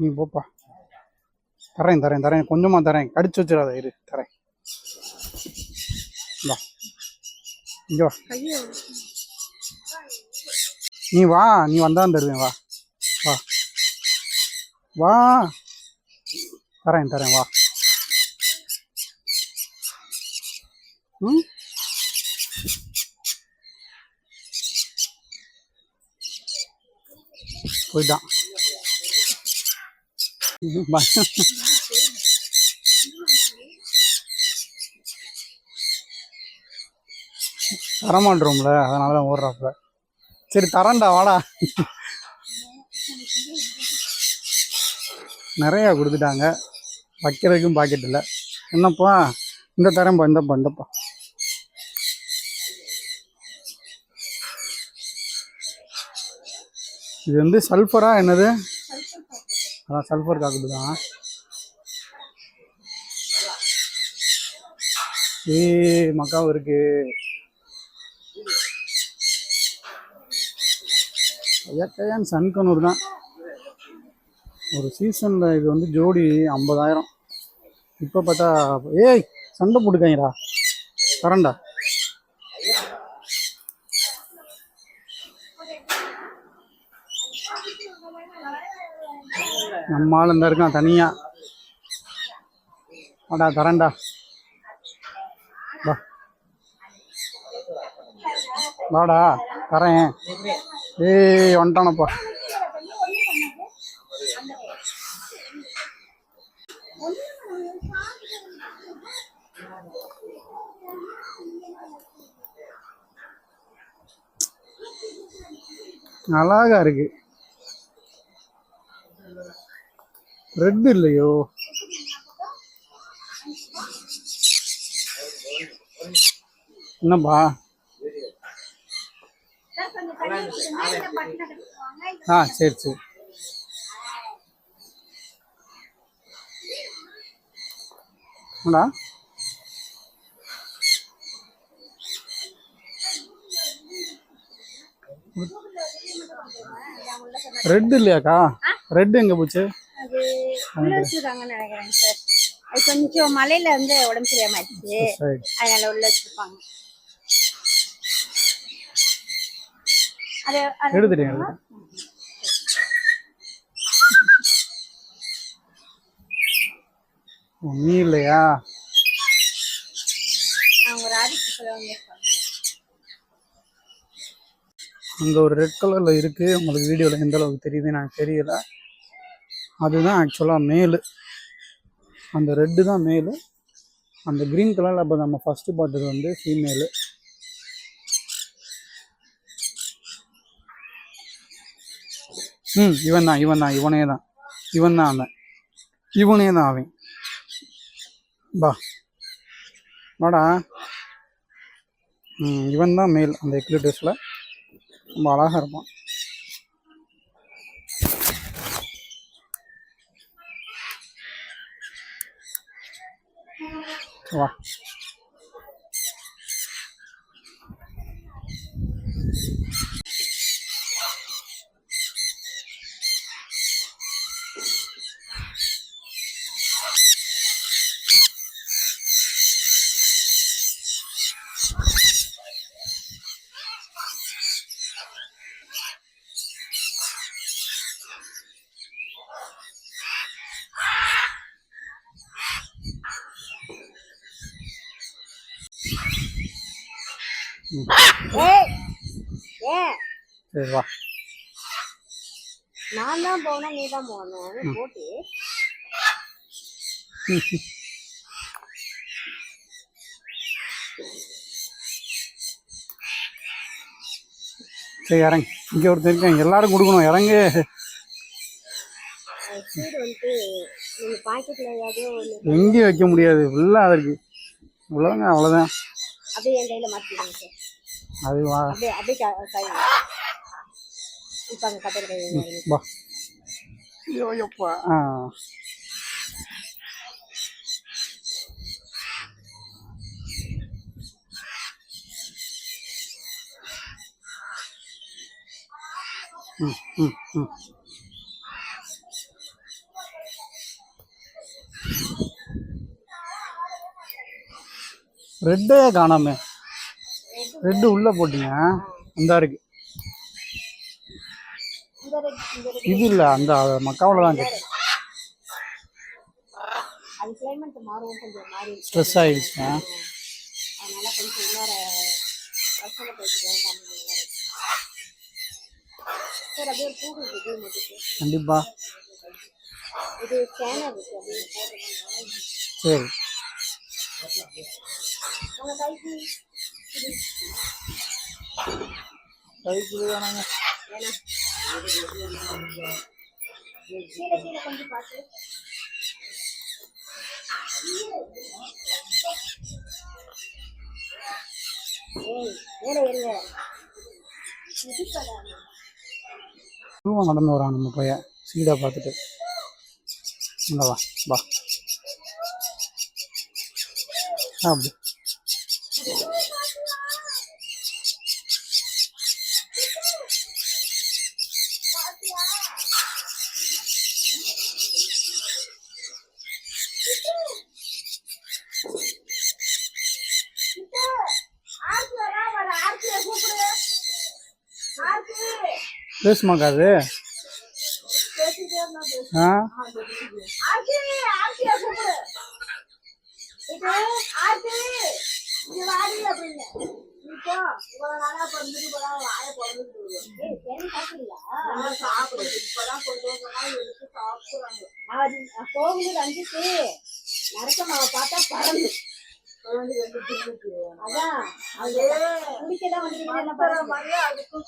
நீ போப்பா, தரேன் தரேன் தரேன், கொஞ்சமாக தரேன், கடிச்சு வச்சிடாத, இரு தரேன். இங்கே வா, நீ வா, நீ வந்தான் தருவேன், வா வா வா, தரேன் தரேன், வா. ம், போய்தான். தரமாட்டோம்ல, அதனால தான் ஓடுறாப்புல. சரி தரேன்டா, வாடா. நிறையா கொடுத்துட்டாங்க, வைக்கிறதுக்கும் பாக்கெட் இல்லை. என்னப்பா இந்த தரேன்ப்பா, இந்தப்பா இந்தப்பா. இது வந்து சல்ஃபரா என்னது? அதான் சல்ஃபர் காக்குது தான். மக்காவும் இருக்கு. ஐயாக்கையான் சன்கனூர் தான். ஒரு சீசனில் இது வந்து ஜோடி 50,000. இப்போ பார்த்தா ஏய் சண்டை போட்டுக்காங்கடா, தரேன்டா. நம்ம ஆள் இந்த இருக்கான் தனியா, வாடா தரேன்டா, வா வாடா தரேன். ஏய் வந்துட்டானப்பா. அழகா இருக்கு. ரெட் இல்லையோ? என்னப்பா? சரி சரி. என்னடா ரெட் இல்லையாக்கா? ரெட் எங்க போச்சு?
அது உள்ள வச்சிருக்காங்கன்னு நினைக்கிறேன் சார். அது கொஞ்சம் மலையில இருந்து உடம்பு சரியாம ஆயிடுச்சு, அதனால உள்ள வச்சிருப்பாங்க. அது
எடுத்துட்டீங்க. நீ இல்லையா?
அவங்க ஒரு ஆதிக்கு வந்திருப்பாங்க.
அங்க ஒரு ரெட் கலர்ல இருக்கு, உங்களுக்கு வீடியோல எந்த அளவுக்கு தெரியுது எனக்கு தெரியல. அதுதான் ஆக்சுவலா மேலு, அந்த ரெட்டு தான் மேலு. அந்த கிரீன் கலர்ல அப்போ நம்ம ஃபர்ஸ்ட் பார்த்தது வந்து ஃபீமேலு. இவன் தான் இவனே தான் அவன், இவனே தான் அவன். பா வாடா. இவன் தான் மேல் அந்த எக்லிட்டஸ்ல, ரொம்ப அழகா இருப்பான். வா. சரி வா.
நான் தான் போனேன், நீ தான் போனேன் போட்டு.
சரி இறங்கு, இங்கே ஒருத்தர் இருக்கேன், எல்லாரும் கொடுக்கணும், இறங்கு. எங்கேயும் வைக்க முடியாது, ஃபுல்லாக இருக்கு. இவ்வளோங்க, அவ்வளோதான்.
அப்படியே என் கையில் மாற்றிடுங்க சார்.
அது வா.
அப்படியே இப்போ அங்கே கட்டை
வா. ஐயோப்பா. ரெட்டே காணாம, ரெட்டு உள்ள போட்டீங்க. அந்த இருக்கு, இது இல்ல, அந்த மக்காவில் தான் இருக்கு.
அது கிளைமேட் மாறும், கொஞ்சம் மாறி
ஸ்ட்ரெஸ் ஆயிடுச்சு.
அதனால கொஞ்சம் உள்ளார பசங்க போயிட்டு வேண்டாம் சார். அப்படியே பூ இருக்கு.
கண்டிப்பா
இது ஸ்கேனர் இருக்கு, அப்படியே போடுறதுனால.
சரி.
உங்க கைக்கு
வேணாங்க,
கீழே கீழே கொஞ்சம் பார்த்து. மேலே இருங்க.
நடந்து வரான் நம்ம பையன், சீடா பார்த்துட்டு. இந்த வா வா அப்படி. பேசுமாக்கா அது?
கோவில் அஞ்சுக்கு நரக்கமாவை பார்த்தா பறந்து அதான் அது குடிக்கதான் வந்து அதுக்கும்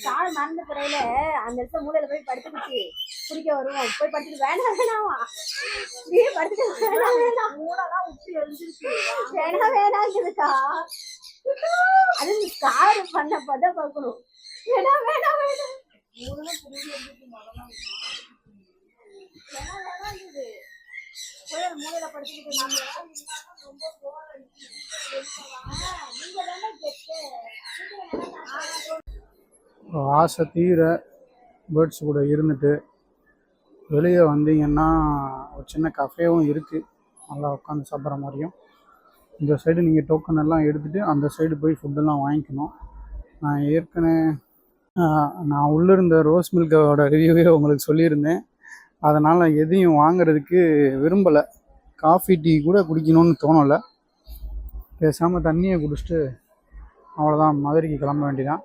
கால் மறந்த பிறையில அந்த இடத்துல மூலையில போய் படுத்துக்கிச்சு. குடிக்க வருவோம், போய் படுத்துட்டு வேணாம் வேணாமா படுத்துட்டு வேணாம் மூளைலாம் உச்சி எழுந்திருச்சு. வேணாங்குதுக்கா, அது கார் பண்ண பத பார்க்கணும். வேணாம் வேணாம் வேணாம் மூணு புரிஞ்சு வேணாங்குது. மூலையில படுத்துக்கிட்டு ரொம்ப போற நீங்க தானே
ஒரு ஆசை தீர பேர்ட்ஸ் கூட இருந்துட்டு வெளியே வந்தீங்கன்னா ஒரு சின்ன கஃபேவும் இருக்குது, நல்லா உட்காந்து சாப்பிட்ற மாதிரியும். இந்த சைடு நீங்கள் டோக்கன் எல்லாம் எடுத்துகிட்டு அந்த சைடு போய் ஃபுட்டெல்லாம் வாங்கிக்கணும். நான் ஏற்கனவே நான் உள்ளே இருந்த ரோஸ் மில்கோட ரிவ்யூவே உங்களுக்கு சொல்லியிருந்தேன். அதனால் எதையும் வாங்குறதுக்கு விரும்பலை. காஃபி டீ கூட குடிக்கணும்னு தோணலை. பேசாமல் தண்ணியை குடிச்சிட்டு அவ்வளோதான், மதுரைக்கு கிளம்ப வேண்டியதான்.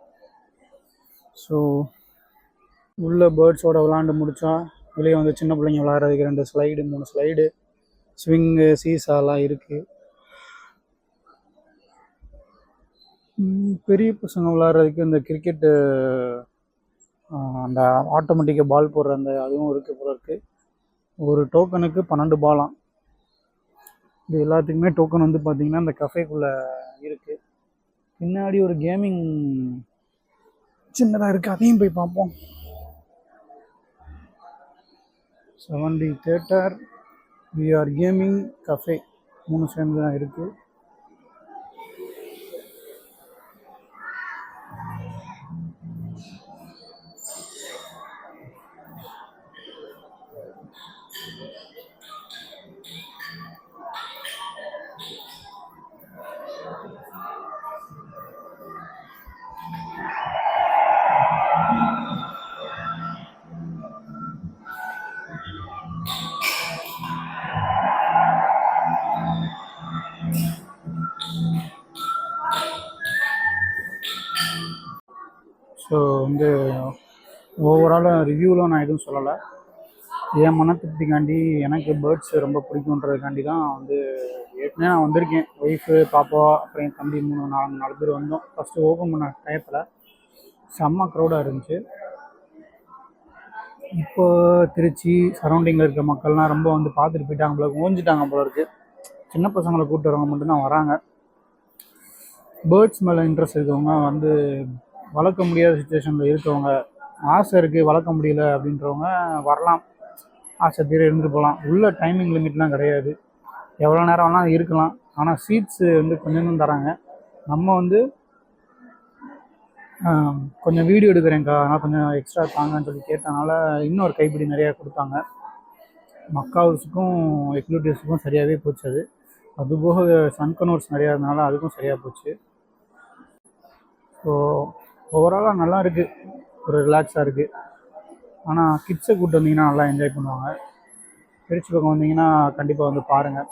ஸோ உள்ளே பேர்ட்ஸோட விளாண்டு முடித்தா வெளியே வந்து சின்ன பிள்ளைங்க விளாட்றதுக்கு 2 ஸ்லைடு 3 ஸ்லைடு, ஸ்விங்கு, சீசாலாம் இருக்குது. பெரிய பசங்க விளாட்றதுக்கு இந்த கிரிக்கெட்டு அந்த ஆட்டோமேட்டிக்காக பால் போடுற அந்த அதுவும் இருக்குது போல இருக்குது. ஒரு டோக்கனுக்கு 12 பாலாம். இது எல்லாத்துக்குமே டோக்கன் வந்து பார்த்திங்கன்னா இந்த கஃபேக்குள்ளே இருக்குது. பின்னாடி ஒரு கேமிங் சின்னதாக இருக்குது, அதையும் போய் பார்ப்போம். 7D theatre, VR gaming, cafe 3 சேர்ந்து தான் இருக்குது. ஸோ வந்து ஓவராலாக ரிவ்யூவில் நான் எதுவும் சொல்லலை. என் மன திருப்திக்காண்டி எனக்கு பேர்ட்ஸ் ரொம்ப பிடிக்குன்றதுக்காண்டி தான் வந்து ஏற்கனவே நான் வந்திருக்கேன். ஒய்ஃபு, பாப்பா, அப்புறம் என் தம்பி 4 பேர் வந்தோம். ஃபஸ்ட்டு ஓப்பன் பண்ண டயத்தில் செம்ம க்ரௌடாக இருந்துச்சு. இப்போ திருச்சி சரௌண்டிங்கில் இருக்க மக்கள்லாம் ரொம்ப வந்து பார்த்துட்டு போயிட்டாங்க போல, ஓஞ்சிட்டாங்க போல இருக்குது. சின்ன பசங்களை கூப்பிட்டு வரவங்க மட்டும்தான் வராங்க. பேர்ட்ஸ் மேலே இன்ட்ரெஸ்ட் இருக்கவங்க வந்து வளர்க்க முடியாத சுச்சுவேஷனில் இருக்கவங்க, ஆசை இருக்குது வளர்க்க முடியல அப்படின்றவங்க வரலாம், ஆசை தீர இருந்துட்டு போகலாம். உள்ள டைமிங் லிமிட்லாம் கிடையாது, எவ்வளோ நேரம் வேணால் இருக்கலாம். ஆனால் சீட்ஸு வந்து கொஞ்சம் தான் தராங்க. நம்ம வந்து கொஞ்சம் வீடியோ எடுக்கிறேங்க்கா, அதனால் கொஞ்சம் எக்ஸ்ட்ரா தாங்கன்னு சொல்லி கேட்டனால இன்னொரு கைப்பிடி நிறையா கொடுத்தாங்க. மக்காவுஸுக்கும் எக்ஸிக்யூட்டிவ்ஸுக்கும் சரியாகவே போச்சு. அதுபோக சன்கனோர்ஸ் நிறையா இருந்தனால அதுக்கும் சரியாக போச்சு. ஸோ ஓவராலாக நல்லா இருக்குது, ஒரு ரிலாக்ஸாக இருக்குது. ஆனால் கிட்ஸை கூப்பிட்டு வந்தீங்கன்னா நல்லா என்ஜாய் பண்ணுவாங்க. திருச்சி பக்கம் வந்தீங்கன்னா கண்டிப்பாக வந்து பாருங்கள்.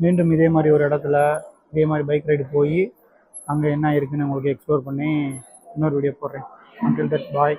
மீண்டும் இதே மாதிரி ஒரு இடத்துல இதே மாதிரி பைக் ரைடு போய் அங்கே என்ன இருக்குதுன்னு உங்களுக்கு எக்ஸ்ப்ளோர் பண்ணி இன்னொரு வீடியோ போடுறேன். Until that, bye.